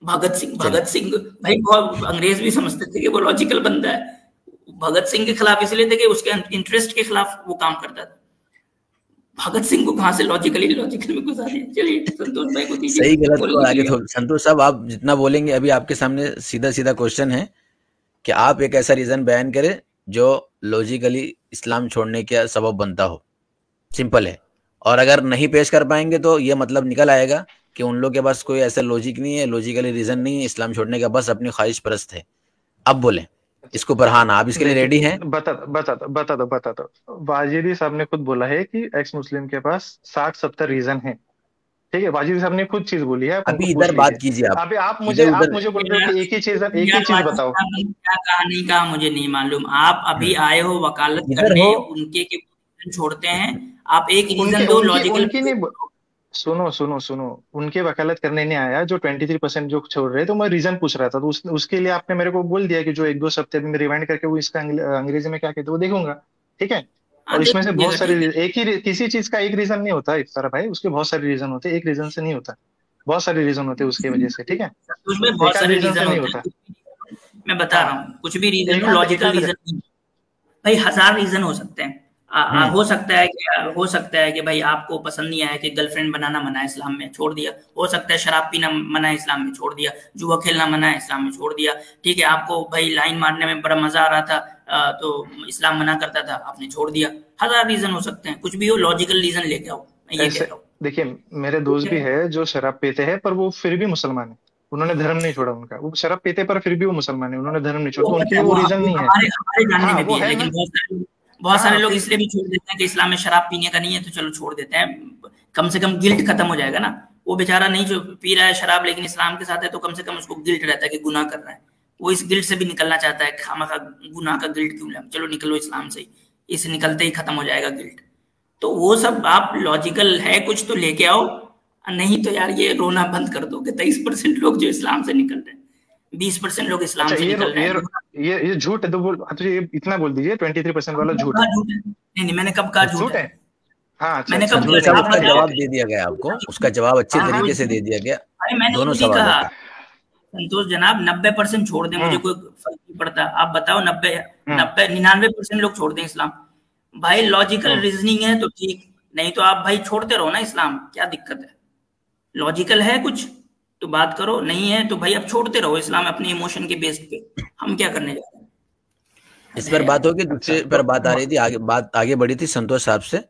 चलिए भगत सिंह भाई बहुत अंग्रेज भी समझते थे कि वो लॉजिकल बंदा है। भगत सिंह के खिलाफ इसलिए थे कि उसके इंटरेस्ट के खिलाफ वो काम करता था। भगत सिंह को कहां से लॉजिकल में घुसा दिया। चलिए संतोष भाई को दीजिए सही गलत को बोलने के आगे लिए। तो संतोष साहब आप जितना बोलेंगे, अभी आपके सामने सीधा सीधा क्वेश्चन है कि आप एक ऐसा रीजन बयान करें जो लॉजिकली इस्लाम छोड़ने का सबब बनता हो। सिंपल है। और अगर नहीं पेश कर पाएंगे तो ये मतलब निकल आएगा कि उन लोग के पास कोई ऐसा लॉजिक नहीं है, लॉजिकली रीजन नहीं है इस्लाम छोड़ने का, बस अपनी ख्वाहिश परस्त है। अब बोलें इसको बढ़ाना, आप इसके लिए देखिए, रेडी हैं? बता दो। वाजिदी साहब ने खुद बोला है कि एक्स मुस्लिम के पास 60-70 रीजन है। ठीक है, वाजिदी साहब ने खुद चीज बोली है, आप उनको अभी पूछ इधर बात लीजिए। कीजिए, आप अभी इधर आप उधर मुझे बोल रहे हो कि एक ही यार चीज वाजिद बताओ। साहब ने क्या कहा नहीं कहा मुझे नहीं मालूम। आप अभी आए हो वकालत इधर करने, हो। उनके के रीजन छोड़ते हैं। आप एक उनके रीजन दो उनकी लॉजिकल। उनकी नहीं सुनो, उनके वकालत करने नहीं आया। जो 23% जो छोड़ रहे, तो मैं रीजन पूछ रहा था, तो उसके लिए आपने मेरे को बोल दिया कि जो 1-2 हफ्ते में रिवाइंड करके वो इसका अंग्रेजी में क्या कहते हैं वो देखूंगा। ठीक है। हाँ और देख इसमें से बहुत लीजिएगा सारे ठीक है। किसी चीज का एक रीजन नहीं होता इफ्तार भाई, उसके बहुत सारे रीजन होते हैं, एक रीजन से नहीं होता। बहुत सारे रीजन होते हैं उसकी वजह से। ठीक है। उसमें बहुत एक आध सारे रीजन से रीजन नहीं होते होता। हैं। मैं बता रहा हाँ। हूँ कुछ भी रीजन एक हो आध एक लॉजिकल आध रीजन नहीं। भाई 1000 रीजन हो सकते हैं। हम्म हो सकता है कि भाई आपको पसंद नहीं आया कि गर्लफ्रेंड बनाना मना है इस्लाम में, छोड़ दिया। हो सकता है शराब पीना मना है इस्लाम में, छोड़ दिया। जुआ खेलना मना है इस्लाम में, छोड़ दिया। ठीक है, आपको भाई लाइन मारने में बड़ा मजा आ रहा था, तो इस्लाम मना करता था, आपने छोड़ दिया। 1000 रीजन हो सकते हैं, कुछ भी हो लॉजिकल रीजन लेके आओ, मैं ये कह ऐसे रहा हूँ। देखिए, मेरे दोस्त भी है जो शराब पीते हैं पर वो फिर भी मुसलमान है। उन्होंने धर्म नहीं छोड़ा उनका, वो शराब पीते पर फिर भी वो मुसलमान है, उन्होंने धर्म नहीं छोड़ा, वो तो उनके पता है लिए वो रीजन वो नहीं है। हमारे हमारे जानने हाँ में वो भी है, है लेकिन ना। बहुत सारे हाँ लोग फिर इसलिए भी छोड़ देते हैं कि इस्लाम में शराब पीने का नहीं है, तो चलो छोड़ देते हैं। कम से कम गिल्ट खत्म हो जाएगा ना। वो बेचारा नहीं जो पी रहा है शराब, लेकिन इस्लाम के साथ है, तो कम से कम उसको गिल्ट रहता है कि गुनाह कर रहा है। वो इस गिल्ट से भी निकलना चाहता है, खामखा गुनाह का गिल्ट क्यों लें, चलो निकलो इस्लाम से ही। इस निकलते ही खत्म हो जाएगा गिल्ट। तो वो सब आप लॉजिकल है कुछ तो लेके आओ, नहीं तो यार ये रोना बंद कर दो कि 23% लोग जो इस्लाम से निकल रहे हैं, 20% लोग इस्लाम अच्छा, से निकल रहे हैं। ये झूठ है तो बोल, अच्छा ये इतना बोल दीजिए 23% वाला कब झूठ कहा है। झूठ है? नहीं मैंने कब कहा झूठ झूठ है? है। हाँ अच्छा मैंने अच्छा, कब संतोष झूठ किया? है साहब आप उसका ओके बताओ। जवाब ओके। दे दिया गया आपको, उसका जवाब अच्छे हाँ हाँ। तरीके से दे दिया गया अरे मैंने दोनों खुद ही सवालों कहा। का। संतोष जनाब 90% छोड़ दें, मुझे हम्म कोई फर्क नहीं पड़ता। आप बताओ 90 हम्म 90 99% लोग छोड़ दें इस्लाम। भाई लॉजिकल हम्म। रीजनिंग है तो ठीक, नहीं तो आप भाई छोड़ते रहो ना इस्लाम, क्या दिक्कत है? लॉजिकल है कुछ तो बात करो, नहीं है तो भाई आप छोड़ते रहो इस्लाम अपने इमोशन के बेस पे। हम क्या करने जा रहे हैं? हद इस है पर यार। बात होगी, अच्छा दूसरे तो पर बात आ रही थी, आगे बात आगे बढ़ी थी संतोष साहब से।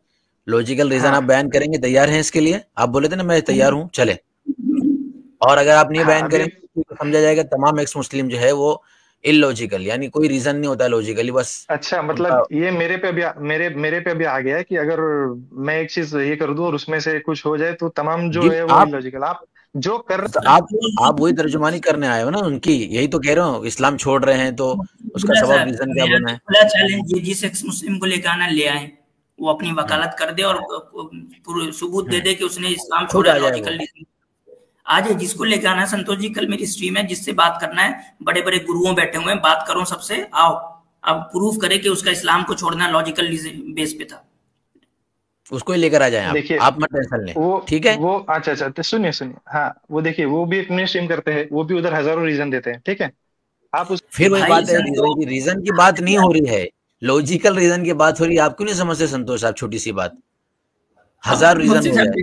लॉजिकल रीजन आप हाँ बयान करेंगे, तैयार हैं इसके लिए? आप बोले थे ना मैं तैयार हूं, चले। और अगर आप नहीं हाँ बयान अभी। करेंगे तो समझा जाएगा तमाम एक्स मुस्लिम जो है वो इलॉजिकल, यानी कोई रीजन नहीं होता लॉजिकली, बस अच्छा उनका। मतलब ये मेरे पे अभी आ गया है कि अगर मैं एक चीज ये कर दूं और उसमें से कुछ हो जाए तो तमाम जो जी है वो आप इलॉजिकल आप जो कर। तो आप वही तर्जुमानी करने आए हो ना उनकी, यही तो कह रहे हो इस्लाम छोड़ रहे हैं तो उसका अब्दुल्ला सबब साहब, रीजन क्या मेरा बना तो है? खुला चैलेंज, ये जिस एक्स मुस्लिम को लेकर आना ले आए, वो अपनी हम्म वकालत कर दे और पूरे सबूत दे हम्म दे कि उसने इस्लाम खुद छोड़ा आ है जाए वो। Logical reason. आज ये जिसको लेकर आना है संतोष जी, कल मेरी स्ट्रीम है, जिससे बात करना है, बड़े बड़े गुरुओं बैठे हुए हैं, बात करो सबसे, आओ अब प्रूफ करे कि उसका इस्लाम को छोड़ना लॉजिकल बेस पे था। उसको ही लेकर आ जाएं, देखिए आप मत टेंशन लें। वो ठीक है। वो अच्छा तो सुनिए हाँ, वो देखिए वो भी अपने स्ट्रीम करते हैं, वो भी उधर हजारों रीजन देते हैं। ठीक है। आप उस फिर वही भाई बात है, रीजन की बात नहीं हो रही है, लॉजिकल रीजन की बात हो रही है। आप क्यों नहीं समझते संतोष साहब? छोटी सी बात, अब 1000 रीजन मुझसे हो जाए।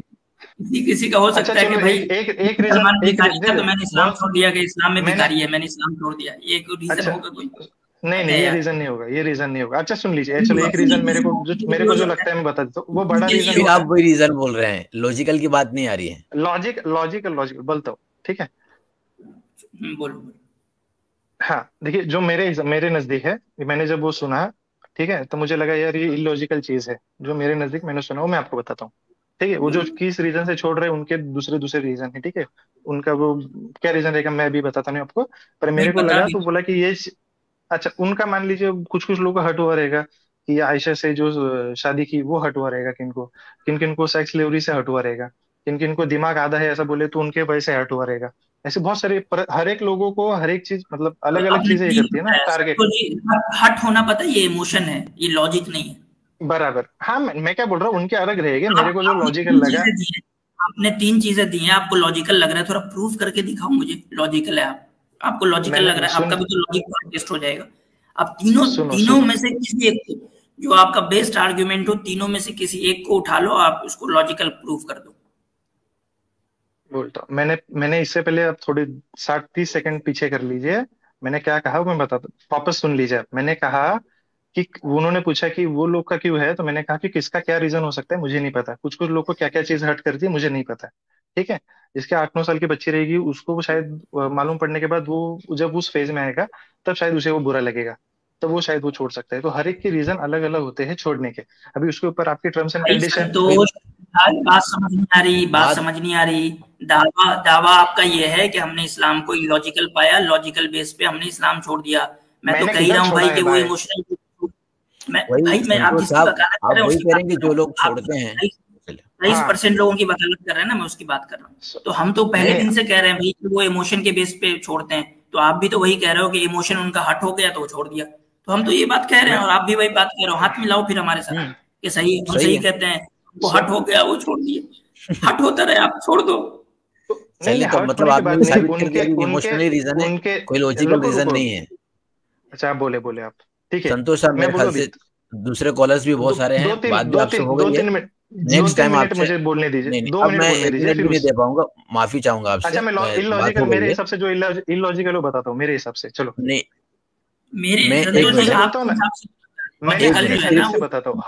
किसी किसी का हो अच्छा सकता है कि चलो भाई एक रीजन मुसलमान भिखारी था तो मैंने इस्लाम बहुत छोड़ दिया, कि इस्लाम में मैंने भिखारी है मैंने इस्लाम छोड़ दिया, ये कोई रीजन अच्छा होगा कोई? नहीं हद नहीं, है ये यार। रीजन नहीं होगा, ये रीजन नहीं होगा। अच्छा सुन लीजिए, चलो एक किसी रीजन किसी के लिए मेरे को हो जो सकता लगता है, है मैं बता देता हूँ, वो बड़ा उनके लिए रीजन फिर होता आप है। वही रीजन बोल रहे हैं, लॉजिकल की बात नहीं आ रही है। लॉजिकल बोलता हूँ। बोलो बोलो। हाँ देखिए, जो मेरे नजदीक है, मैंने जब वो सुना, ठीक है, तो मुझे लगा यार ये इलॉजिकल चीज है। जो मेरे नजदीक मैंने सुना वो मैं आपको बताता हूँ। ठीक है, वो जो किस रीजन से छोड़ रहे हैं उनके दूसरे दूसरे रीजन है। ठीक है। उनका वो क्या रीजन रहेगा मैं भी बताता नहीं आपको, पर नहीं मेरे को बता लगा भी। तो बोला कि अच्छा उनका मान लीजिए कुछ कुछ लोगों को हर्ट हुआ रहेगा कि ये आयशा से जो शादी की वो हर्ट हुआ रहेगा, किन किन को सेक्स स्लेवरी से हर्ट हुआ रहेगा, किन किन को दिमाग आधा है ऐसा बोले तो उनके वजह से हर्ट हुआ रहेगा। ऐसे बहुत सारे हर एक लोगों को हर एक चीज मतलब अलग अलग आपने चीजें ये ठीक करती है ना बताया टारगेट। सबको जी। हट होना पता है, ये इमोशन है, ये लॉजिक नहीं है। बराबर। हाँ मैं क्या बोल रहा हूँ, उनके अलग रहेंगे, मेरे को जो आपने लॉजिकल तीन लगा। चीजें दी हैं। आपने 3 चीजें दी हैं, आपको लॉजिकल लग रहा है, थोड़ा प्रूफ करके दिखाओ मुझे लॉजिकल है आपको लॉजिकल लग रहा है, आपका भी तो लॉजिक टेस्ट हो जाएगा। आप तीनों में से किसी एक को, जो आपका बेस्ट आर्ग्यूमेंट हो, तीनों में से किसी एक को उठा लो, आप उसको लॉजिकल प्रूफ कर दो। बोलता मैंने इससे पहले आप थोड़ी 60-30 सेकंड पीछे कर लीजिए। मैंने क्या कहा मैं बताता, वापस सुन लीजिए। मैंने कहा कि उन्होंने पूछा कि वो लोग का क्यों है, तो मैंने कहा कि किसका क्या रीजन हो सकता है मुझे नहीं पता, कुछ कुछ लोग को क्या क्या चीज हर्ट करती है मुझे नहीं पता। ठीक है, जिसके 8-9 साल की बच्ची रहेगी उसको वो शायद मालूम पड़ने के बाद वो जब उस फेज में आएगा तब शायद उसे वो बुरा लगेगा, तब वो शायद वो छोड़ सकता है। तो हर एक के रीजन अलग अलग होते हैं छोड़ने के। अभी उसके ऊपर आपकी टर्म्स एंड कंडीशन। बात समझ नहीं आ रही, बात समझ नहीं आ रही। दावा आपका ये है कि हमने इस्लाम को इलॉजिकल पाया, लॉजिकल बेस पे हमने इस्लाम छोड़ दिया। मैं तो कह ही रहा हूँ भाई कि वो इमोशनल, मैं आप जिसकी वकालत कर रहे हैं उसकी बात जो लोग छोड़ते हैं 23% लोगों की वकालत कर रहे हैं ना, मैं उसकी बात कर रहा हूँ। तो हम तो पहले दिन से कह रहे हैं भाई कि वो इमोशन के बेस पे छोड़ते हैं, तो आप भी तो वही कह रहे हो कि इमोशन उनका हट हो गया तो वो छोड़ दिया। तो हम तो ये बात कह रहे हैं और आप भी वही बात कह रहे हो। हाथ मिलाओ फिर हमारे साथ कि सही है, हम सही कहते हैं, वो हट हो गया वो छोड़ दिए। हट होता रहे, आप छोड़ दो। चलिए, तो मतलब आपने साबित कर दिया कि इमोशनली रीजन है, कोई लॉजिकल रीजन नहीं है। अच्छा, आप बोले आप, ठीक है। संतोष साहब, मेरे ख्याल से दूसरे कॉलर्स भी बहुत सारे हैं, बात भी आपसे हो गई है। नेक्स्ट टाइम आपसे मुझे बोलने दीजिए, 2 अब मिनट मैं बोलने दीजिए, भी नहीं दे पाऊंगा, माफी चाहूंगा आपसे। अच्छा, मैं इलॉजिकल, मेरे हिसाब से जो इलॉजिकल वो बताता हूँ मेरे हिसाब से। चलो नहीं, मैं बताता हूँ ना, मैं हदीस से बताता हूँ,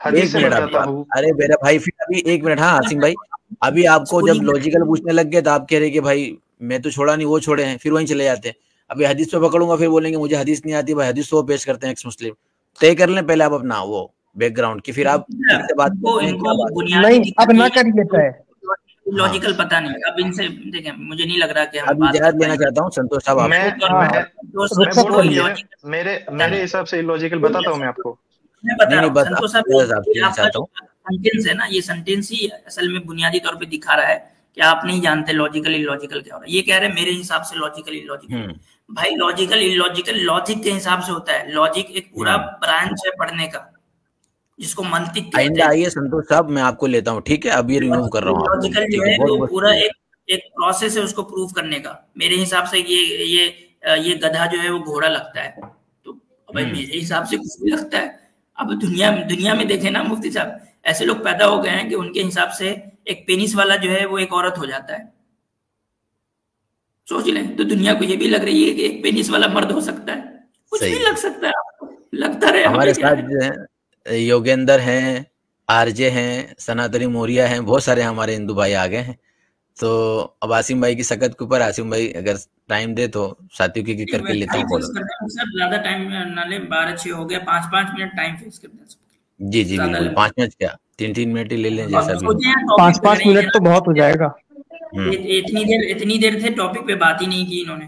हदीस से बताता हूँ। अरे मेरा भाई, फिर अभी 1 मिनट। हाँ आसिम भाई, अभी आपको जब लॉजिकल पूछने लग गए तो आप कह रहे कि भाई मैं तो छोड़ा नहीं, वो छोड़े हैं, फिर वहीं चले जाते हैं। अभी हदीस पे पकड़ूंगा, फिर बोलेंगे मुझे हदीस नहीं आती। भाई हदीस तो वो पेश करते हैं एक्स मुस्लिम। तय कर लें पहले आप अपना वो बैकग्राउंड की, फिर आप इनसे बात नहीं, अब ना करिए। लॉजिकल पता नहीं, अब इनसे देखें, मुझे नहीं लग रहा कि हम बात लेना चाहता हूँ संतोष साहब। मेरे हिसाब से इलॉजिकल बताता हूँ मैं आपको। मैं बता रहा हूँ संतोष साहब, सेंटेंस है ना, ये सेंटेंस ही असल में बुनियादी तौर पे दिखा रहा है कि आप नहीं जानते लॉजिकल इलॉजिकल क्या हो रहा है। ये कह रहे हैं मेरे हिसाब से लॉजिकल इलॉजिकल। भाई लॉजिकल इलॉजिकल लॉजिक के हिसाब से होता है। लॉजिक एक पूरा ब्रांच है पढ़ने का, जिसको मंतिक कहते हैं। आइए संतोष साहब, मैं आपको लेता हूँ, ठीक है। अब ये रिमूव कर रहा हूँ। लॉजिकल जो है वो पूरा एक प्रोसेस है उसको प्रूव करने का। मेरे हिसाब से ये गधा जो है वो घोड़ा लगता है, तो भाई मेरे हिसाब से कुछ भी लगता है। अब दुनिया में देखे ना मुफ्ती साहब, ऐसे लोग पैदा हो गए हैं कि उनके हिसाब से एक पेनिस वाला जो है वो एक औरत हो जाता है। सोच लें, तो दुनिया को ये भी लग रही है कि एक पेनिस वाला मर्द हो सकता है। कुछ भी लग सकता है, आपको लगता रहे। हमारे साथ जो है योगेंद्र हैं, आरजे हैं, सनातनी मौर्य हैं, बहुत सारे हमारे हिंदू भाई आ गए हैं। तो अब आसिम भाई की सकत के ऊपर आसिम भाई अगर टाइम दे तो साथियों की करके लेता हूँ। सर ज्यादा टाइम ना ले, 12-6 हो गया, 5-5 मिनट टाइम फिक्स कर दें। जी बिल्कुल, 5 मिनट क्या 3-3 मिनट ही ले लें, जैसा भी। 5-5 मिनट तो बहुत हो जाएगा। इतनी देर थे टॉपिक पे बात ही नहीं की इन्होंने।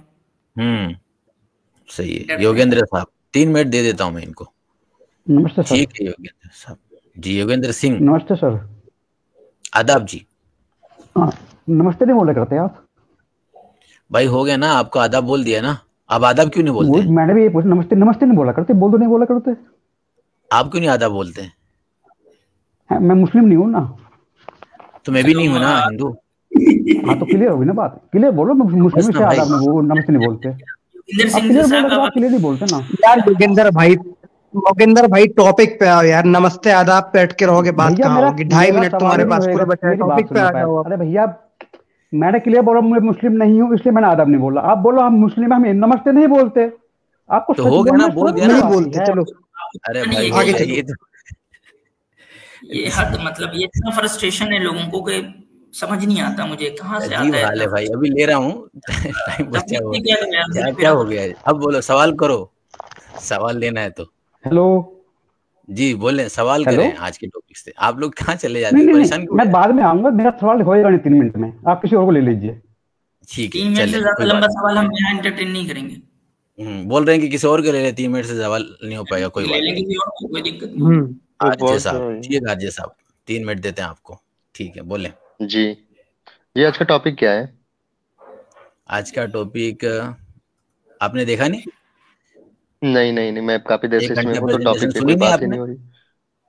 सही है योगेंद्र साहब, 3 मिनट दे देता हूँ मैं इनको। नमस्ते सर। ठीक है योगेंद्र साहब जी। योगेंद्र सिंह, नमस्ते सर। आदाब जी। नमस्ते नहीं बोला करते आप भाई? हो गया ना, आपको आदाब बोल दिया ना, आप आदाब क्यों नहीं बोलते? मैंने भी ये पूछा, नमस्ते नहीं बोला करते, बोल दो नहीं बोला करते। आप क्यों नहीं आदाब बोलते हैं? मैं मुस्लिम नहीं हूँ ना। तो मैं भी नहीं हूँ ना, हिंदू। हाँ तो क्लियर होगी ना बात, क्लियर बोलो। मुस्लिम से आदाब नहीं, नमस्ते नहीं बोलते। क्लियर नहीं बोलते ना यार। योगेंद्र भाई टॉपिक पे आओ यार। नमस्ते आदाब पे अटके रहोगे, बात कहाँ होगी? 2.5 मिनट तुम्हारे पास पूरा बचा है, टॉपिक पे आ जाओ। अरे भैया मैंने क्लियर बोला मैं मुस्लिम नहीं हूँ, इसलिए मैंने आदाब नहीं बोला। आप बोलो हम मुस्लिम, हम नमस्ते नहीं बोलते। आपको तो हो गया ना, बोल दिया नहीं बोलते। चलो अरे भाई आगे चलो। ये हद, मतलब ये इतना फ्रस्ट्रेशन है लोगों को कि समझ नहीं आता मुझे कहाँ से आता है। भाई अभी ले रहा हूँ, टाइम बचा हुआ। क्या हो गया? अब बोलो, सवाल करो, सवाल लेना है तो। हेलो जी बोले, सवाल करें आज के टॉपिक से। आप लोग कहाँ चले जाते हैं? परेशान क्यों? मैं बाद में आऊंगा, मेरा सवाल होएगा नहीं 3 मिनट में, आप किसी और को ले लीजिए। ठीक है, 3 मिनट से ज्यादा लंबा सवाल हम यहाँ एंटरटेन नहीं करेंगे। बोल रहे हैं कि किसी और को ले ले, 3 मिनट से सवाल नहीं हो पाएगा। कोई बात नहीं, कोई दिक्कत नहीं। आरजे साहब, ठीक है आरजे साहब, 3 मिनट देते हैं आपको। ठीक है, बोले जी। ये आज का टॉपिक क्या है? आज का टॉपिक आपने देखा नहीं? नहीं, मैं काफी देर से इसमें हूँ, तो टॉपिक पे कोई बात ही नहीं हो रही।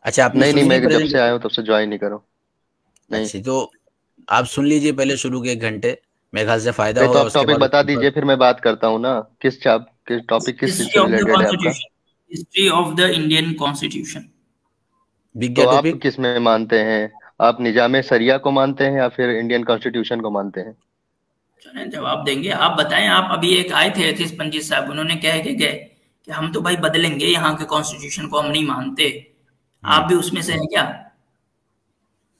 अच्छा, आपने नहीं, मैं जब से आया हूँ तब से ज्वाइन नहीं करो। नहीं। अच्छा, तो आप सुन लीजिए पहले शुरू के 1 घंटे, मेरे ख्याल से फायदा नहीं तो होगा। आप उसके टॉपिक बाद बता दीजिए, फिर मैं बात करता हूँ ना। किस टॉपिक किस चीज हिस्ट्री से ऑफ द रिलेटेड है आपका? Constitution, history of the Indian constitution. बिक तो गया आप टॉपिक। किस में मानते हैं? आप निजाम शरिया को मानते हैं या फिर इंडियन कॉन्स्टिट्यूशन को मानते हैं? चलें जवाब देंगे, आप बताएं। आप अभी एक आए थे अतीश पंजीत साहब, उन्होंने कह के गए कि हम तो भाई बदलेंगे यहाँ के कॉन्स्टिट्यूशन को, हम नहीं मानते। आप भी उसमें से हैं क्या?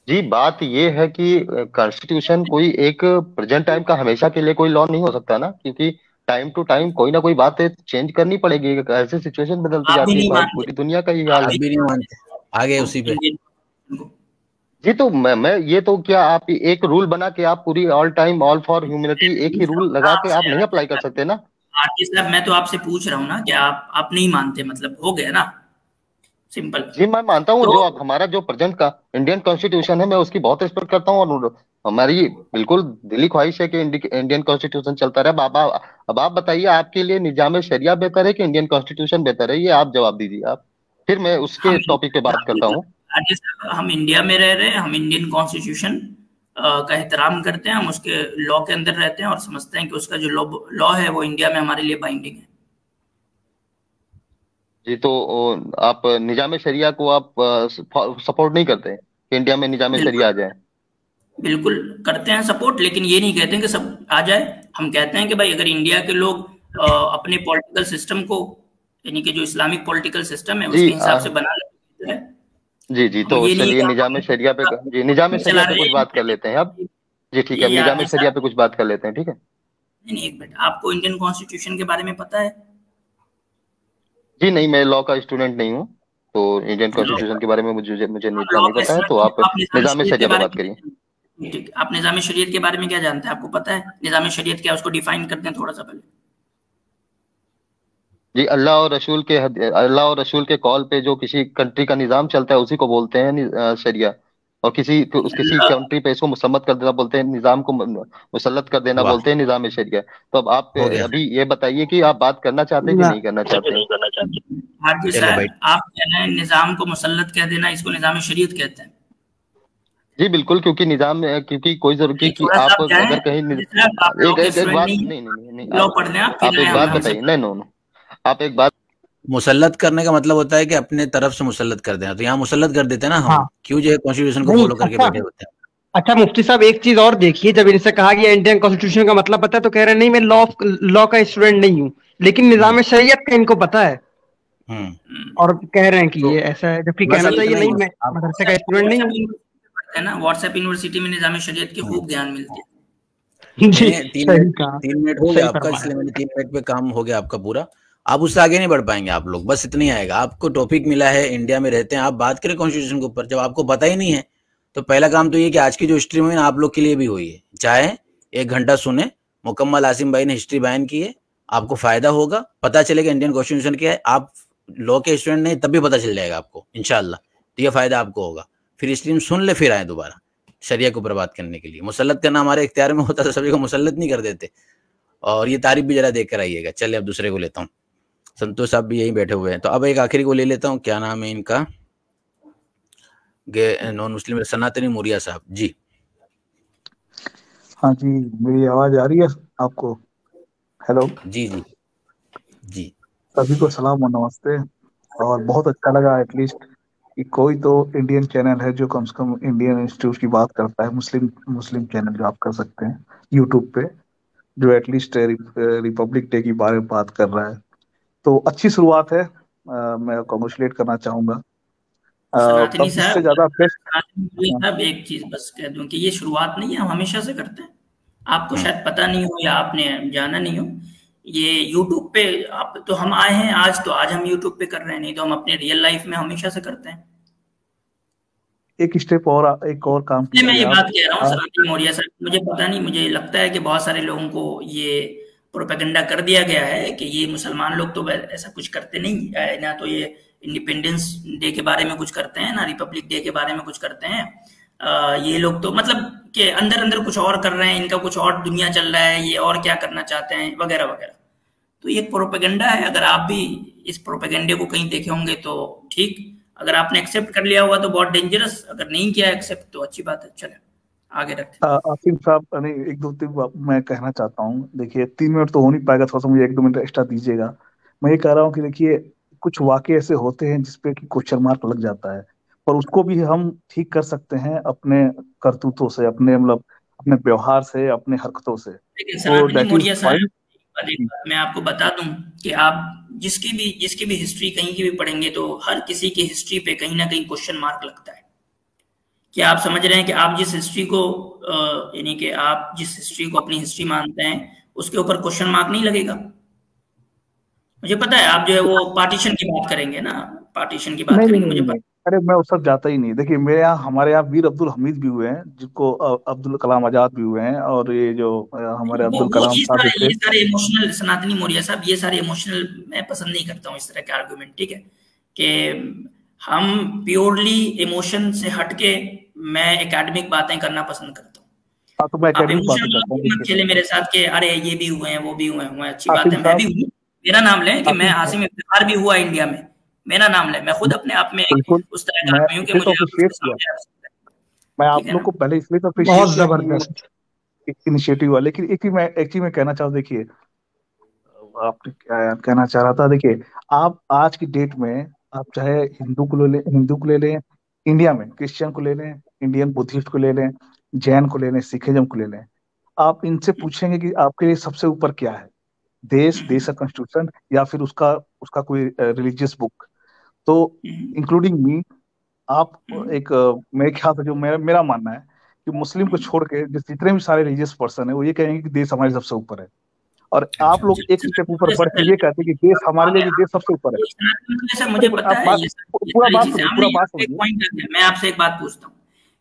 जी, बात ये है कि कॉन्स्टिट्यूशन कोई एक प्रेजेंट टाइम का हमेशा के लिए कोई लॉ नहीं हो सकता ना, क्योंकि टाइम टू टाइम कोई ना कोई बात चेंज करनी पड़ेगी। ऐसे सिचुएशन बदलती आप भी जाती है, नहीं मानते, पूरी दुनिया का यही हाल आप है। भी नहीं मानते, आगे उसी पे। इंडियन को। जी, तो मैं ये तो क्या आप एक रूल बना के आप पूरी all time all for humanity एक ही रूल लगा के आप नहीं अप्लाई कर सकते ना? आरती साहब, मैं तो आपसे पूछ रहा हूँ ना कि आप नहीं मानते, मतलब हो गया ना, सिंपल। जी, मैं मानता हूँ। तो जो अब हमारा जो प्रेजेंट का इंडियन कॉन्स्टिट्यूशन है, मैं उसकी बहुत रिस्पेक्ट करता हूँ, और हमारी बिल्कुल दिली ख्वाहिश है कि इंडियन कॉन्स्टिट्यूशन चलता रहे। अब आप बताइए, आपके लिए निजाम शरिया बेहतर है कि इंडियन कॉन्स्टिट्यूशन बेहतर है? ये आप जवाब दीजिए आप, फिर मैं उसके हम टॉपिक पे बात करता हूँ। आरती साहब, हम इंडिया में रह रहे हैं, हम इंडियन कॉन्स्टिट्यूशन का एहतराम करते हैं, हम उसके लॉ के अंदर रहते हैं और समझते हैं कि उसका जो लॉ है वो इंडिया में हमारे लिए बाइंडिंग है। जी, तो आप निजाम शरिया को आप सपोर्ट नहीं करते कि इंडिया में निजाम शरिया आ जाए? बिल्कुल करते हैं सपोर्ट, लेकिन ये नहीं कहते हैं कि सब आ जाए। हम कहते हैं कि भाई अगर इंडिया के लोग अपने पॉलिटिकल सिस्टम को, यानी कि जो इस्लामिक पॉलिटिकल सिस्टम है जी उसके हिसाब से बना लेते हैं। जी, हम तो ये नहीं चलिए कि निजाम शरिया पे निजाम शरिया पे कुछ बात कर लेते हैं अब। जी ठीक है, ये निजाम आरती शरिया साहब, पे कुछ बात कर लेते हैं, ठीक है? नहीं एक मिनट, आपको इंडियन कॉन्स्टिट्यूशन के बारे में पता है? जी नहीं, मैं लॉ का स्टूडेंट नहीं हूँ, तो इंडियन कॉन्स्टिट्यूशन के बारे में मुझे इतना लॉ नहीं का पता है। तो स्टूडेंट, आप आप निजाम निजाम शरीयत के शरिया पे बारे बात करिए। में, ठीक, आप निजाम शरीयत के बारे में क्या जानते हैं? आपको पता है निजाम शरीयत क्या है? उसको डिफाइन करते हैं थोड़ा सा पहले। जी, अल्लाह और रसूल के कॉल पे जो किसी कंट्री का निजाम चलता है उसी को बोलते हैं शरिया। और किसी कंट्री पे इसको मुसम्मत कर देना बोलते हैं, निजाम को मुसल्लत कर देना वाह, बोलते हैं निजाम शरिया। तो अब आप हो गया। अभी ये बताइए कि आप बात करना चाहते हैं कि ना नहीं करना चाहते हैं? हार्दिक चलिए भाई, साहब, आप कह रहे हैं निजाम को मुसल्लत कह देना, इसको निजाम शरीयत कहते हैं? जी बिल्कुल, क्योंकि कोई जरूरी कि थोड़ा सा आप आप जाएं, अगर कहीं आप लॉ एक के एक एक स्टूडेंट बात, नहीं है, नहीं, लॉ आप पढ़ लें आप, फिर आप एक आए बात हम हमसे। बताइए। नहीं, नो नो, आप एक बात। मुसल्लत करने का मतलब होता है कि अपने तरफ से मुसल्लत कर देना। तो यहाँ मुसल्लत कर देते हैं ना हम, हाँ क्यों जो है कॉन्स्टिट्यूशन को नहीं फॉलो करके अच्छा, बैठे होते हैं। अच्छा मुफ्ती साहब एक चीज और देखिए, जब इनसे कहा गया इंडियन कॉन्स्टिट्यूशन का मतलब पता है तो कह रहे हैं नहीं मैं लॉ का स्टूडेंट नहीं हूँ, लेकिन निजाम शरीयत का इनको पता है हम्म और कह रहे हैं कि तो ये ऐसा है, जबकि बस कहना अब चाहिए इतना ही नहीं मैं आप मदरसे का स्टूडेंट नहीं हूँ। है ना, व्हाट्सएप यूनिवर्सिटी में निजाम शरीयत के खूब ज्ञान मिलते हैं। जी मैंने सही कहा, 3 मिनट हो गया सही आपका, फरमाया। इसलिए मैंने 3 मिनट पे काम हो गया आपका पूरा। आप उससे आगे नहीं बढ़ पाएंगे आप लोग, बस इतना ही आएगा। आपको टॉपिक मिला है, इंडिया में रहते हैं, आप बात करें कॉन्स्टिट्यूशन के ऊपर। जब आपको पता ही नहीं है तो पहला काम तो ये कि आज की जो हिस्ट्री हुई ना आप लोग के लिए भी हुई है, चाहे 1 घंटा सुने, मुकम्मल आसिम भाई ने हिस्ट्री बयान की है, आपको फायदा होगा, पता चलेगा इंडियन कॉन्स्टिट्यूशन क्या है। आप लॉ के स्टूडेंट नहीं तब भी पता चल जाएगा आपको इंशाल्लाह, तो ये फायदा आपको होगा। फिर स्ट्रीम सुन ले, फिर आए दोबारा शरिया को ऊपर बात करने के लिए। मुसल्लत करना हमारे इख्तियार में होता तो सभी को मुसल्लत नहीं कर देते। और ये तारीफ भी जरा देख कर आइएगा। चलिए अब दूसरे को लेता हूँ, संतोष साहब भी यहीं बैठे हुए हैं, तो अब एक आखिरी को ले लेता हूँ। क्या नाम है इनका? नॉन मुस्लिम सनातनी मुरिया साहब जी। हाँ जी, मेरी आवाज आ रही है आपको? हेलो, जी जी जी। सभी को सलाम और नमस्ते। और बहुत अच्छा लगा एटलीस्ट कि कोई तो इंडियन चैनल है जो कम से कम इंडियन इंस्टीट्यूट की बात करता है। मुस्लिम मुस्लिम चैनल जो आप कर सकते हैं यूट्यूब पे, जो एटलीस्ट रिपब्लिक डे की बारे में बात कर रहा है, तो अच्छी शुरुआत है। मैं कॉन्ग्रेचुलेट करना चाहूंगा। सनातनी तब साहब, इससे ज्यादा बेस्ट। एक चीज बस कह दूं कि ये शुरुआत नहीं है, हम हमेशा से करते हैं। आपको हम्म, शायद पता नहीं हो या आपने जाना नहीं हो, ये यूट्यूब पे आप तो हम आए हैं आज, तो आज हम यूट्यूब पे कर रहे हैं, नहीं तो हम अपने रियल लाइफ में हमेशा से करते हैं। एक स्टेप और एक और काम नहीं, मैं कीजिए ये बात आप। कह रहा हूँ सनातनी मौर्य साहब, मुझे पता नहीं, मुझे लगता है कि बहुत सारे लोगों को ये प्रोपेगेंडा कर दिया गया है कि ये मुसलमान लोग तो ऐसा कुछ करते नहीं है ना, तो ये इंडिपेंडेंस डे के बारे में कुछ करते हैं ना रिपब्लिक डे के बारे में कुछ करते हैं। ये लोग तो मतलब कि अंदर अंदर कुछ और कर रहे हैं, इनका कुछ और दुनिया चल रहा है, ये और क्या करना चाहते हैं वगैरह वगैरह। तो ये प्रोपेगेंडा है, अगर आप भी इस प्रोपेगेंडे को कहीं देखे होंगे तो ठीक, अगर आपने एक्सेप्ट कर लिया हुआ तो बहुत डेंजरस, अगर नहीं किया एक्सेप्ट तो अच्छी बात है। चले आगे रखते हैं। आसिम साहब, नहीं, एक दो तीन बात मैं कहना चाहता हूँ। देखिए 3 मिनट तो हो नहीं पाएगा, थोड़ा सा मुझे 1-2 मिनट एक्स्ट्रा दीजिएगा। मैं ये कह रहा हूँ कि देखिए कुछ वाकये ऐसे होते हैं जिसपे कि क्वेश्चन मार्क लग जाता है, पर उसको भी हम ठीक कर सकते हैं अपने करतूतों से, अपने मतलब अपने व्यवहार से, अपने हरकतों से। लेकिन तो सनातनी दैट इज मौर्य साहब, फाइन। एक बात मैं आपको बता दूं कि आप जिसकी भी हिस्ट्री कहीं की भी पढ़ेंगे तो हर किसी की हिस्ट्री पे कहीं ना कहीं क्वेश्चन मार्क लगता है। क्या आप समझ रहे हैं कि आप जिस हिस्ट्री को यानी कि आप जिस हिस्ट्री को अपनी हिस्ट्री मानते हैं उसके ऊपर क्वेश्चन मार्क नहीं लगेगा? मुझे पता है आप जो है वो पार्टीशन की बात करेंगे ना, पार्टीशन की बात नहीं नहीं करेंगे, नहीं मुझे नहीं, पता। अरे मैं उस सब जाता ही नहीं। देखिए मेरे यहाँ, हमारे यहाँ वीर अब्दुल हमीद भी हुए हैं, जिनको अब्दुल कलाम आजाद भी हुए हैं, और ये जो हमारे अब्दुल वो कलाम साहब थे। ये सारे इमोशनल, सनातनी मौर्य साहब, ये सारे इमोशनल मैं पसंद नहीं करता हूँ इस तरह के आर्गुमेंट। ठीक है कि हम प्योरली इमोशन से हटके मैं एकेडमिक बातें करना पसंद करता हूँ। हाँ, तो मैं आप एकेडमिक बातें इमोशनल करता हूँ। मत खेले मेरे साथ के अरे ये भी हुए हैं वो भी हुए हैं, अच्छी बात है, मैं भी हूँ, मेरा नाम लें कि मैं आसिम इफ्तिखार भी हुआ इंडिया में, मेरा नाम लें, मैं खुद अपने आप में बिल्कुल, उस तरह का मैं आदमी हूँ कि इसलिए तो मुझे अप्रिशिएट किया, मैं आप लोग को पहले इसलिए तो अप्रिशिएट बहुत किया जबरदस्त कि इनिशिएटिव हुआ। लेकिन एक चीज मैं कहना चाहूँ। देखिए आपने क्या कहना चाह रहा था, देखिए आप आज की डेट में, आप चाहे हिंदू को ले लें, इंडिया में क्रिश्चियन को ले लें, इंडियन बुद्धिस्ट को ले लें, जैन को ले लें, सिखिज्म को ले लें, आप इनसे पूछेंगे कि आपके लिए सबसे ऊपर क्या है, देश का कॉन्स्टिट्यूशन या फिर उसका उसका कोई रिलीजियस बुक। तो इंक्लूडिंग मी, आप एक मेरे ख्याल से जो मेरा मानना है कि मुस्लिम को छोड़ के जितने भी सारे रिलीजियस पर्सन है वो ये कहेंगे कि देश हमारे सबसे ऊपर है, और आप लोग एक स्टेप ऊपर बढ़ के ये कहते हैं कि देश हमारे लिए भी देश सबसे ऊपर है। मुझे पता है ये पूरा बात सुनिए। मैं आपसे एक बात पूछता हूँ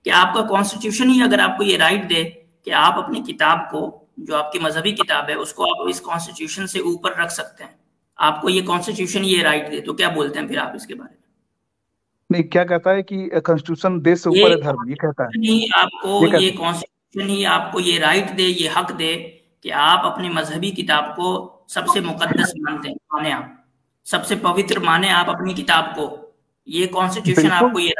कि आपका कॉन्स्टिट्यूशन ही अगर आपको ये राइट दे कि आप अपनी किताब को, जो आपकी मजहबी किताब है, उसको आप इस कॉन्स्टिट्यूशन से ऊपर रख सकते हैं, आपको ये कॉन्स्टिट्यूशन ये राइट दे, तो क्या बोलते हैं फिर आप इसके बारे में? नहीं, क्या कहता है कि कॉन्स्टिट्यूशन देश से ऊपर है धर्म, ये कहता है। आपको ये कॉन्स्टिट्यूशन ही आपको ये राइट दे, ये हक दे कि आप अपनी मजहबी किताब को सबसे मुकद्दस माने आप सबसे पवित्र माने आप अपनी किताब को, ये कॉन्स्टिट्यूशन आपको ये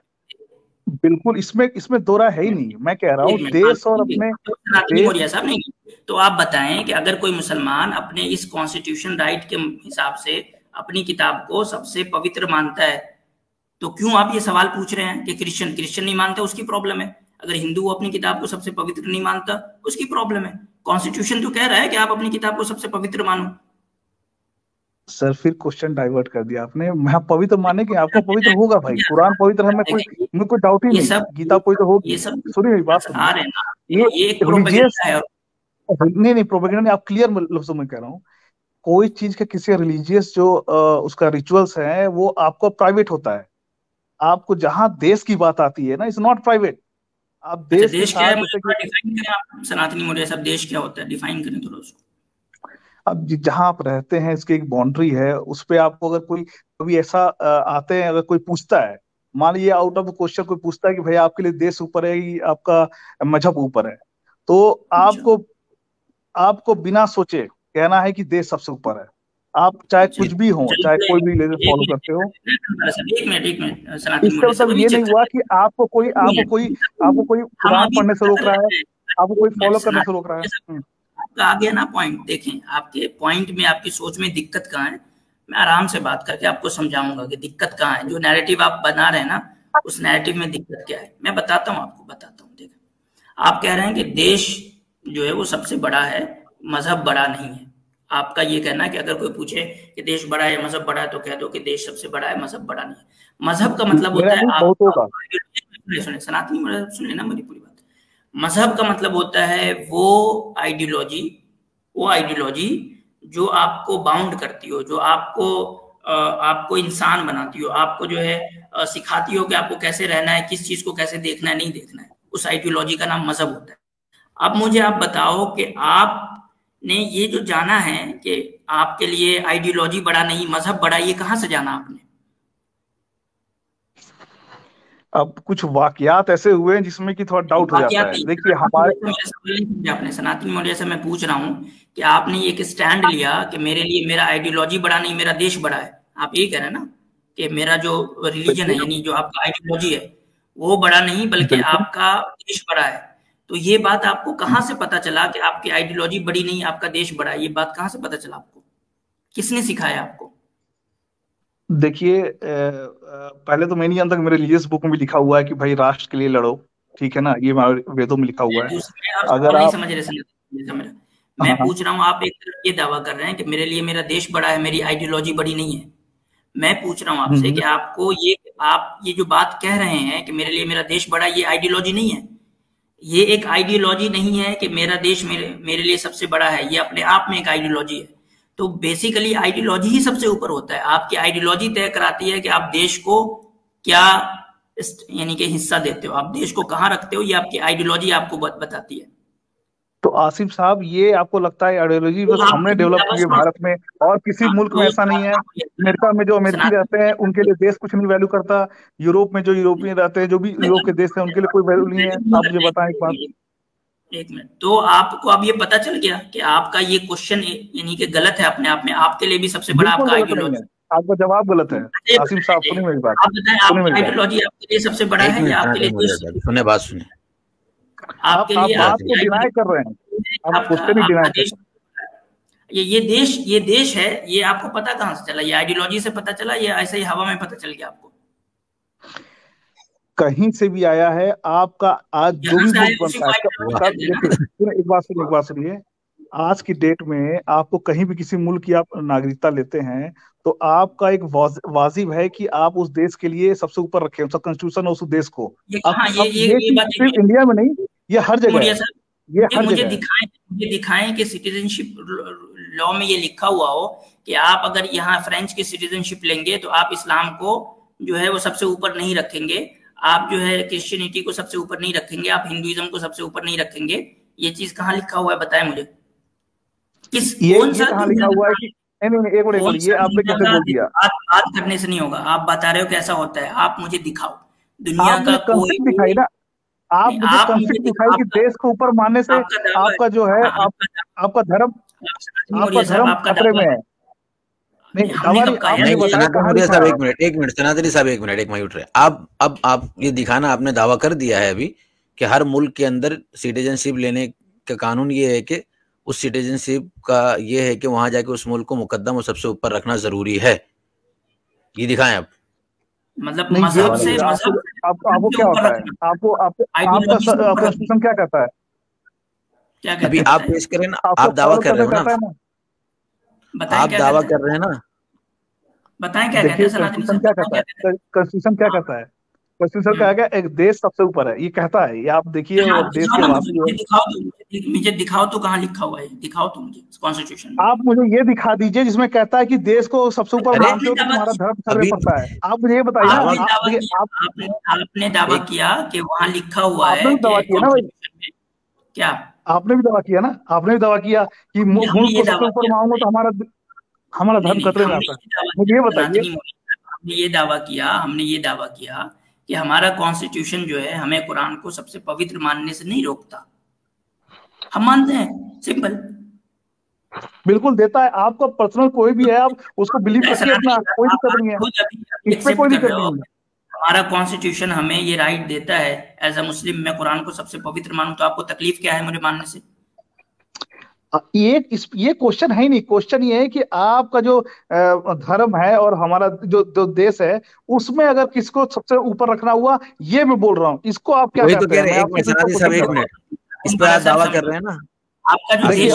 बिल्कुल, इसमें दो राय है ही नहीं। मैं कह रहा हूँ देश और अपने साहब नहीं, तो आप बताएं कि अगर कोई मुसलमान अपने इस कॉन्स्टिट्यूशन राइट के हिसाब से अपनी किताब को सबसे पवित्र मानता है, तो क्यों आप ये सवाल पूछ रहे हैं कि क्रिश्चियन नहीं मानता, उसकी प्रॉब्लम है। अगर हिंदू अपनी किताब को सबसे पवित्र नहीं मानता, उसकी प्रॉब्लम है। कॉन्स्टिट्यूशन तो कह रहा है कि आप अपनी किताब को सबसे पवित्र मानो। सर फिर क्वेश्चन डाइवर्ट कर दिया आपने। मैं पवित्र माने कि आपका पवित्र होगा भाई, कुरान पवित्र है, मैं कोई डाउट ही नहीं, गीता पवित्र होगी। सुनिए मेरी बात सुनिए, ये रिलीजियस नहीं प्रोपेगेंडा नहीं, आप क्लियर लफ्जों में कह रहा हूँ। कोई चीज का किसी रिलीजियस जो उसका रिचुअल्स है वो आपको प्राइवेट होता है, आपको जहां देश की बात आती है ना, इट्स नॉट प्राइवेट। आप देश क्या है, डिफाइन करें आप सनातनी मौर्य साहब, देश क्या होता है, डिफाइन करें थोड़ा उसको। अब जहां आप रहते हैं इसकी एक बाउंड्री है, उस पे आपको अगर कोई कभी ऐसा आते हैं, अगर कोई पूछता है, मान लीजिए आउट ऑफ क्वेश्चन कोई पूछता है कि भाई आपके लिए देश ऊपर है कि आपका मजहब ऊपर है, तो आपको बिना सोचे कहना है कि देश सबसे ऊपर है। आप चाहे कुछ भी हो, चाहे कोई भी रिलीजन फॉलो करते हो। एक मिनट इसका मतलब ये नहीं हुआ कि आपको कोई कुरान पढ़ने से रोक रहा है, आपको कोई फॉलो करने से रोक रहा है। आपका आ गया ना पॉइंट। देखें आपके पॉइंट में, आपकी सोच में दिक्कत कहाँ है, मैं आराम से बात करके आपको समझाऊंगा कि दिक्कत कहाँ है। जो नैरेटिव आप बना रहे हैं ना, उस नैरेटिव में दिक्कत क्या है, मैं बताता हूँ आपको, बताता हूँ। देखें आप कह रहे हैं कि देश जो है वो सबसे बड़ा है, मजहब बड़ा नहीं है। आपका ये कहना है कि अगर कोई पूछे कि देश बड़ा है मजहब बड़ा है, तो कह दो कि देश सबसे बड़ा है, मजहब बड़ा नहीं है। मजहब का मतलब होता है, सनातनी सुनिए ना मेरी पूरी बात। मजहब का मतलब होता है वो आइडियोलॉजी जो आपको बाउंड करती हो, जो आपको इंसान बनाती हो, आपको जो है सिखाती हो कि आपको कैसे रहना है, किस चीज को कैसे देखना है, नहीं देखना है। उस आइडियोलॉजी का नाम मजहब होता है। अब मुझे आप बताओ कि आपने ये जो जाना है कि आपके लिए आइडियोलॉजी बड़ा नहीं मजहब बड़ा, ये कहाँ से जाना आपने? अब कुछ वाकयात ऐसे हुए हैं जिसमें कि थोड़ा डाउट हो जाता है। देखिए हमारे आपने सनातनी मौर्य से मैं पूछ रहा हूँ कि आपने एक स्टैंड लिया कि मेरे लिए मेरा आइडियोलॉजी बड़ा नहीं, मेरा देश बड़ा है, आप यही कह रहे हैं ना? कि मेरा जो रिलीजन है यानी जो आपका आइडियोलॉजी है वो बड़ा नहीं बल्कि आपका देश बड़ा है। तो ये बात आपको कहाँ से पता चला कि आपकी आइडियोलॉजी बड़ी नहीं आपका देश बड़ा है? ये बात कहाँ से पता चला आपको? किसने सिखाया आपको? देखिए पहले तो मैं नहीं जानता कि मेरे रिलीजियस बुक में भी लिखा हुआ है कि भाई राष्ट्र के लिए लड़ो, ठीक है ना, ये वेदों में लिखा हुआ है। अगर आप समझ रहे मैं पूछ रहा हूँ, आप एक तरफ ये दावा कर रहे हैं कि मेरे लिए मेरा देश बड़ा है, मेरी आइडियोलॉजी बड़ी नहीं है। मैं पूछ रहा हूँ आपसे कि आपको आप ये जो बात कह रहे हैं कि मेरे लिए मेरा देश बड़ा है, ये आइडियोलॉजी नहीं है। ये एक आइडियोलॉजी नहीं है कि मेरा देश मेरे लिए सबसे बड़ा है, ये अपने आप में एक आइडियोलॉजी है। तो बेसिकली आइडियोलॉजी ही सबसे ऊपर होता है। आपकी आइडियोलॉजी तय कराती है कि आप देश को क्या यानी कि हिस्सा देते हो, आप देश को कहाँ रखते हो, ये आपकी आइडियोलॉजी आपको बताती है। तो आसिफ साहब ये आपको लगता है आइडियोलॉजी बस हमने डेवलप की है भारत में और किसी मुल्क में ऐसा नहीं है? अमेरिका में जो अमेरिकी रहते हैं उनके लिए देश कुछ नहीं वैल्यू करता, यूरोप में जो यूरोपियन रहते हैं, जो भी यूरोप के देश हैं, उनके लिए कोई वैल्यू नहीं है। आप मुझे बताएं एक बात। एक मिनट, तो आपको अब ये पता चल गया कि आपका ये क्वेश्चन यानी कि गलत है अपने आप में, आपके लिए भी सबसे बड़ा आपका आइडियोलॉजी, आपका जवाब गलत है। आसिफ साहब सुनिए मेरी बात, आप बताएं आइडियोलॉजी आपके लिए सबसे बड़ा है या आपके लिए सुने बात सुने, आपके लिए बात को डिनाई कर रहे हैं, आप क्वेश्चन ही डिनाई कर रहे हैं। ये देश है, ये आपको पता कहाँ से चला? ये आइडियोलॉजी से पता चला या ऐसे ही हवा में पता चल गया आपको? कहीं से भी आया है आपका। आज जो भी मुल्क बनता है, एक बात सुनिए, आज की डेट में आपको कहीं भी किसी मुल्क की आप नागरिकता लेते हैं तो आपका एक वाजिब है कि आप उस देश के लिए सबसे ऊपर रखें, उसका कॉन्स्टिट्यूशन और उस देश को। सिर्फ इंडिया में नहीं, ये हर जगह है। ये हर मुझे दिखाएं कि सिटीजनशिप लॉ में ये लिखा हुआ हो कि आप अगर यहाँ फ्रेंच की सिटीजनशिप लेंगे तो आप इस्लाम को जो है वो सबसे ऊपर नहीं रखेंगे, आप जो है क्रिश्चियनिटी को सबसे ऊपर नहीं रखेंगे, आप हिंदुइज्म को सबसे ऊपर नहीं रखेंगे। ये चीज कहाँ लिखा हुआ है बताएं मुझे। कौन सा कहाँ लिखा हुआ है कि नहीं एक मिनट, ये आपने कैसे बोल दिया? बात करने से नहीं होगा, आप बता रहे हो कैसा होता है, आप मुझे दिखाओ दुनिया का कोई दिखाई ना, आप मुझे कंसेप्ट दिखाई कि देश को ऊपर मानने से आपका जो है आपका धर्म खतरे में है। एक मिनट सनातनी साहब, एक मिनट, एक माइक उठ रहे। अब आप ये दिखाना, आपने दावा कर दिया है अभी कि हर मुल्क के अंदर सिटीजनशिप लेने का कानून ये है कि उस सिटीजनशिप का ये है कि वहां जाके उस मुल्क को मुकद्दम और सबसे ऊपर रखना जरूरी है, ये दिखाएं आप। मतलब मजहब से आपको क्या होता है? आपका कॉन्स्टिट्यूशन क्या कहता है? अभी आप पेश करें ना, आप दावा कर रहे हो ना, आप दावा कर रहे हैं ना, बताएं क्या कहते हैं कॉन्स्टिट्यूशन क्या कहता है? कॉन्स्टिट्यूशन क्या कहता है? कॉन्स्टिट्यूशन कहा गया एक देश सबसे ऊपर है, ये कहता है। ये आप देखिए देश के मुझे दिखाओ तो कहाँ लिखा हुआ है, दिखाओ तो मुझे कॉन्स्टिट्यूशन। आप मुझे ये दिखा दीजिए जिसमें कहता है कि देश को सबसे ऊपर मानते हो तो तुम्हारा धर्म सर्वे पड़ता है। आप मुझे ये बताइए। आपने दावा किया कि वहाँ लिखा हुआ है, दावा किया ना भाई, क्या आपने भी दावा किया ना? आपने भी दावा किया कि मुल्क को सबसे ऊपर मानूंगा तो हमारा धर्म खतरे में आता है। मुझे ये बताइए। हमने ये दावा किया कि हमारा कॉन्स्टिट्यूशन जो है हमें कुरान को सबसे पवित्र मानने से नहीं रोकता, हम मानते हैं, सिंपल। बिल्कुल देता है, आपका पर्सनल कोई भी है, आप उसको बिलीव करके अपना, कोई दिक्कत नहीं है, इसमें कोई दिक्कत नहीं है। हमारा कॉन्स्टिट्यूशन हमें ये राइट देता है एज अ मुस्लिम, मैं कुरान को सबसे पवित्र मानूं, तो आपको तकलीफ क्या है मुझे मानने से? ये क्वेश्चन है ही नहीं। क्वेश्चन ये है कि आपका जो धर्म है और हमारा जो देश है उसमें अगर किसको सबसे ऊपर रखना हुआ, ये मैं बोल रहा हूँ। इसको आप क्या कहते हैं? एक मिनट, इस पे आप दावा कर रहे हैं ना, आपका जो देश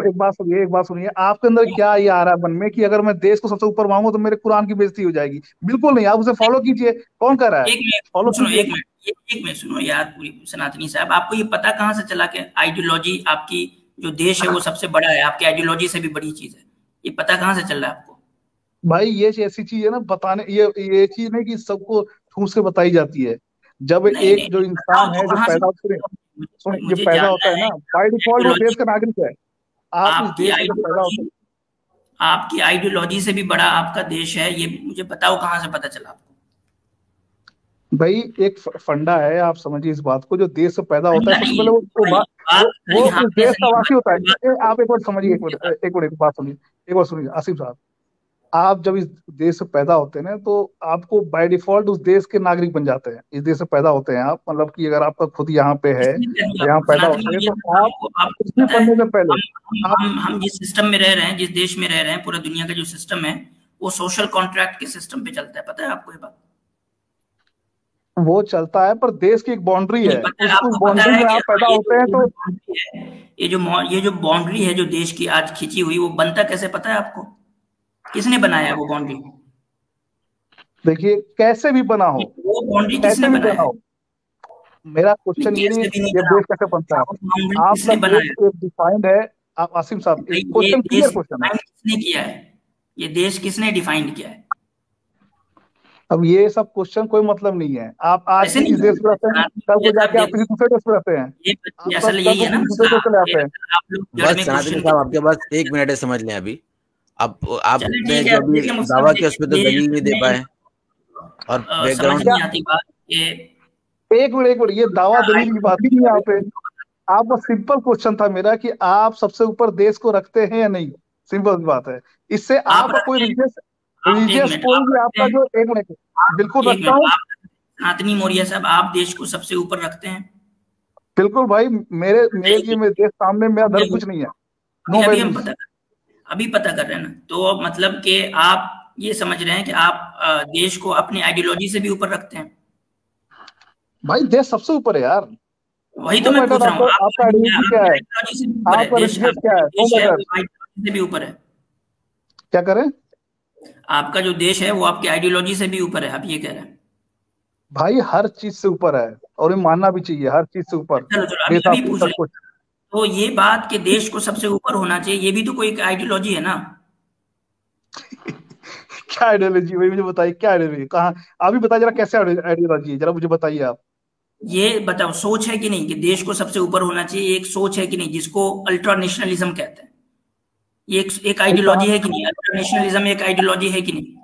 एक बात सुनिए, आपके अंदर क्या ये आ रहा है मन में कि अगर मैं देश को सबसे ऊपर मांगू तो मेरे कुरान की बेइज्जती हो जाएगी? बिल्कुल नहीं, आप उसे फॉलो कीजिए। कौन कह रहा है? एक मिनट सुनो यार, पूरी सनातनी साहब, आपको ये पता कहाँ से चला कि आइडियोलॉजी आपकी जो देश है वो सबसे बड़ा है, आपकी आइडियोलॉजी से भी बड़ी चीज है? ये पता कहाँ से चल रहा है आपको? भाई ये ऐसी चीज है ना बताने, ये चीज नहीं कि सबको ठूस के बताई जाती है। जब एक जो इंसान है जो पैदा होता है ना, बाय डिफॉल्ट वो देश का नागरिक है। आप इस देश में पैदा होते हैं, आपकी आइडियोलॉजी से भी बड़ा आपका देश है, ये मुझे बताओ कहाँ से पता चला आपको? भाई एक फंडा है, आप समझिए इस बात को, जो देश से पैदा होता है सबसे पहले वो देश का वासी होता है। आप एक बार समझिए, एक बात सुनिए आसिफ साहब, आप जब इस देश से पैदा होते हैं ना, तो आपको बाय डिफॉल्ट उस देश के नागरिक बन जाते हैं। इस देश से पैदा होते हैं आप, मतलब कि अगर आपका खुद यहाँ पे है, किसने कह दिया यहाँ आपको? पैदा सनातनी होते हैं, मीडिया तो आप आपको इसमें पता है, पढ़ने से पहले आप हम जिस सिस्टम में रह रहे हैं, जिस देश में रह रहे हैं, पूरा दुनिया का जो सिस्टम है वो सोशल कॉन्ट्रैक्ट के सिस्टम पे चलता है। पता है आपको ये बात? वो चलता है, पर देश की एक बाउंड्री नहीं है, पता है उस आपको? पता बाउंड्री है में कि आप पैदा होते हैं तो ये जो बाउंड्री है जो देश की आज खींची हुई, वो बनता कैसे पता है आपको? किसने बनाया है वो बाउंड्री? देखिए, कैसे भी बना हो, वो बाउंड्री कैसे किसने भी बनाया बना है? हो, मेरा क्वेश्चन ये नहीं कैसे है भी नहीं ये बना, देश कैसे बनता है। वो बाउंड्री आपका किसने बनाया? देश एक डिफाइंड है। आप आसिम साहब, भाई एक ये क्वेश्चन, देश क्लियर क्वेश्चन है। डिफाइन किसने किया है? ये देश किसने डिफाइन किया है? अब ये सब क्वेश्चन कोई मतलब नहीं है। आप आज ऐसे भी नहीं इस देश में रहते हैं, कल को जाके आप किसी दूसरे देश में रहते हैं, ये आप असल कल यही को है ना किसी दूसरे देश मसला। चले आते हैं। आप लोग जड़ बस में सनातनी क्वेश्चन साहब आपके पास 1 मिनट है, समझ लें। अभी चलिए आपने ठीक है। जो अभी देखिए मुस्लिम दावा किया उस पर तो देखिए, दलील नहीं दे पाए, और समझ बैकग्राउंड नहीं आती बात कि एक मिनट, ये दावा दलील की बात ही नहीं है यहाँ पे। आप बस सिंपल क्वेश्चन था मेरा कि आप सबसे ऊपर देश को रखते हैं या नहीं। सिंपल सी बात है। इससे आप आपका कोई रखते हैं। आप एक रिलीजियस मिनट, कोई आप भी रखते आपका हैं। जो, एक मिनट, बिल्कुल एक रखता मिनट, हूँ। आप सनातनी मौर्य साहब, आप देश को सबसे ऊपर रखते हैं? बिल्कुल भाई, मेरे लिए मेरे देश सामने मेरा धर्म कुछ नहीं है। नो अभी हम वैल्यूज। अभी पता कर रहे हैं ना। तो मतलब कि आप ये समझ रहे हैं कि आप देश को अपनी आइडियोलॉजी से भी ऊपर रखते हैं? भाई देश सबसे ऊपर है यार। वही तो नो मैं मैटर पूछ रहा हूँ। आपका आइडियोलॉजी क्या है, आइडियोलॉजी से भी ऊपर है आपका देश। रिलीजियस क्या है, नो देश है मैटर। वो आइडियोलॉजी से भी ऊपर है। क्या करें? आपका जो देश है वो आपकी आइडियोलॉजी से भी ऊपर है, आप ये कह रहे हैं? भाई हर चीज से ऊपर है, और ये मानना भी चाहिए, हर चीज से ऊपर। चलो अभी देश अभी आपको पूछ सब रहे कुछ। हैं। तो ये बात कि देश को सबसे ऊपर होना चाहिए, ये भी तो कोई आइडियोलॉजी है ना? क्या आइडियोलॉजी भाई, मुझे बताइए क्या आइडियोलॉजी, कहाँ? अभी बताइए जरा, कैसे आइडियोलॉजी है, जरा मुझे बताइए आप। ये बताओ, सोच है कि नहीं कि देश को सबसे ऊपर होना चाहिए? एक सोच है कि नहीं जिसको अल्ट्रा नेशनलिज्म कहते हैं? ये एक आइडियोलॉजी है कि नहीं? अल्ट्रा नेशनलिज्म एक आइडियोलॉजी है कि नहीं?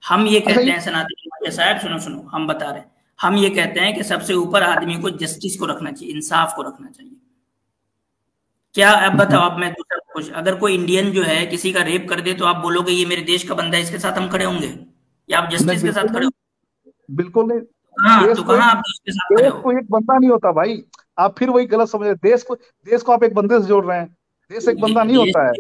हम ये कहते हैं सनातन साहब, सुनो सुनो, हम बता रहे हैं, हम ये कहते हैं कि सबसे ऊपर आदमी को जस्टिस को रखना चाहिए, इंसाफ को रखना चाहिए। क्या अब बताओ, अब मैं दूसरा कुछ, अगर कोई इंडियन जो है किसी का रेप कर दे तो आप बोलोगे ये मेरे देश का बंदा है, इसके साथ हम खड़े होंगे, या आप जस्टिस के साथ खड़े होंगे? बिल्कुल नहीं। तो कहाँ आप देश के साथ खड़े देश हो? को एक बंदा नहीं होता भाई, आप फिर वही गलत समझ रहे। देश को आप एक बंदे से जोड़ रहे हैं। देश एक बंदा नहीं होता है।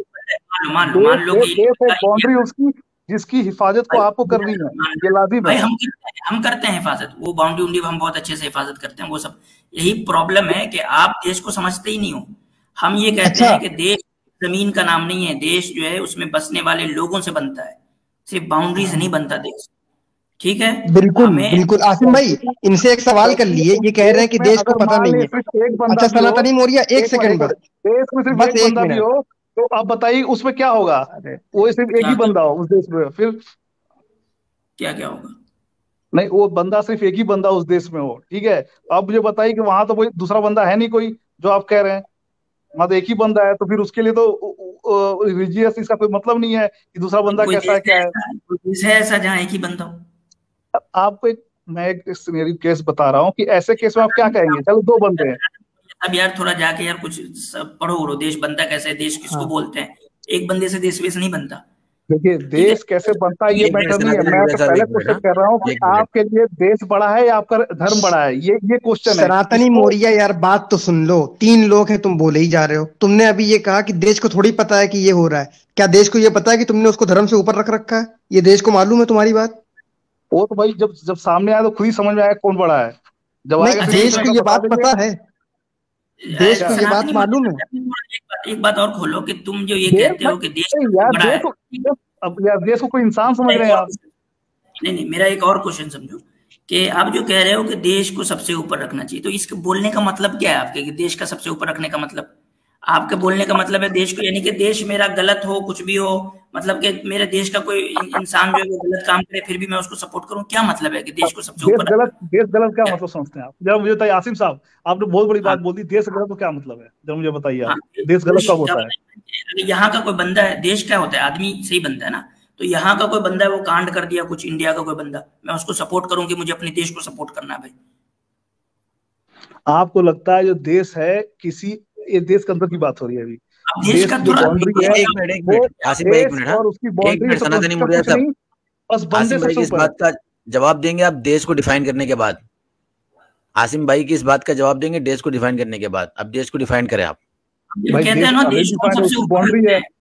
मान लो कि देश एक बाउंड्री उसकी, जिसकी हिफाजत को आपको करनी है, ये लाजिम है। हम करते हैं हिफाजत, वो बाउंड्री हम बहुत अच्छे से हिफाजत करते हैं, वो सब। यही प्रॉब्लम है कि आप देश को समझते ही नहीं हो। हम ये कहते हैं कि देश जमीन का नाम नहीं है, देश जो है उसमें बसने वाले लोगों से बनता है, सिर्फ बाउंड्री से नहीं बनता देश। ठीक है? बिल्कुल बिल्कुल। आसिम भाई, इनसे एक सवाल कर लिए, ये कह रहे हैं कि देश को पता नहीं है। अच्छा सनातनी मौर्य, एक सेकंड बस, देश में सिर्फ एक बंदा भी हो तो आप बताइए उसमें क्या होगा? वो सिर्फ एक ही बंदा हो उस देश में, फिर क्या होगा? नहीं, वो बंदा सिर्फ एक ही बंदा उस देश में हो, ठीक है? आप मुझे बताइए कि वहां तो कोई दूसरा बंदा है नहीं कोई, जो आप कह रहे हैं। वहां तो एक ही बंदा है, तो फिर उसके लिए तो रिलीजियस इसका कोई मतलब नहीं है कि दूसरा बंदा कैसा है, क्या है। देश है ऐसा जहाँ एक ही बंदा हो? आपको मैं एक सिनेरियो केस बता रहा हूँ कि ऐसे केस में आप क्या कहेंगे? चलो दो बंदे हैं। अब यार थोड़ा जाके यार कुछ पढ़ो उड़ो, देश बनता कैसे है, देश किसको बोलते हैं? एक बंदे से देश वेश नहीं बनता। देखिए, देश कैसे बनता है ये मैटर नहीं है। मैं तो पहले क्वेश्चन कर रहा हूँ कि आपके लिए देश बड़ा है या आपका धर्म बड़ा है, ये क्वेश्चन है। सनातनी मौर्य यार बात तो सुन लो, 3 लोग हैं, तुम बोले ही जा रहे हो। तुमने अभी ये कहा कि देश को थोड़ी पता है कि ये हो रहा है। क्या देश को ये पता है कि तुमने उसको धर्म से ऊपर रख रखा है? ये देश को मालूम है तुम्हारी बात? वो तो भाई जब सामने आया तो खुद ही समझ में आया कौन बड़ा है। जब आएगा देश को ये बात पता है, देश को ये बात मालूम है। एक बात और खोलो कि तुम जो ये कहते हो कि देश बड़ा है, अब यार देश को कोई इंसान समझ रहे हैं आप? नहीं, मेरा एक और क्वेश्चन समझो कि आप जो कह रहे हो कि देश को सबसे ऊपर रखना चाहिए, तो इसके बोलने का मतलब क्या है आपके, कि देश का सबसे ऊपर रखने का मतलब? आपके बोलने का मतलब है देश को, यानी कि देश मेरा गलत हो, कुछ भी हो, मतलब कि मेरे देश का कोई इंसान जो है वो गलत काम करे फिर भी मैं उसको सपोर्ट करूं? क्या मतलब है कि देश को सबसे ऊपर? देश गलत क्या मतलब समझते हैं आप? जरा मुझे बताइए आसिम साहब, आपने बहुत बड़ी बात बोल दी। देश गलत तो क्या मतलब है, जरा मुझे बताइए आप। देश गलत कब होता है? यहाँ का कोई बंदा है, देश क्या होता है? आदमी से ही बनता है ना। तो यहाँ का कोई बंदा है, वो कांड कर दिया कुछ, इंडिया का कोई बंदा, मैं उसको सपोर्ट करूं कि मुझे अपने देश को सपोर्ट करना है? भाई आपको लगता है जो देश है किसी, ये देश के अंदर की बात हो रही है अभी, अब देश का की जो थोड़ा बाउंड्री है एक मिनट आसिफ भाई, एक मिनट, हाँ और उसकी एक बाउंड्री मिनट, सनातनी मुर्जा कुछ नहीं, साहब, बस बंदे आसिम भाई की सबसे इस ऊपर है। बात का जवाब देंगे आप देश को डिफाइन करने के बाद। आसिम भाई की इस बात का जवाब देंगे देश को डिफाइन करने के बाद। अब देश को डिफाइन करें आप। कहते हैं ना, देश को सबसे ऊपर बाउंड्री है।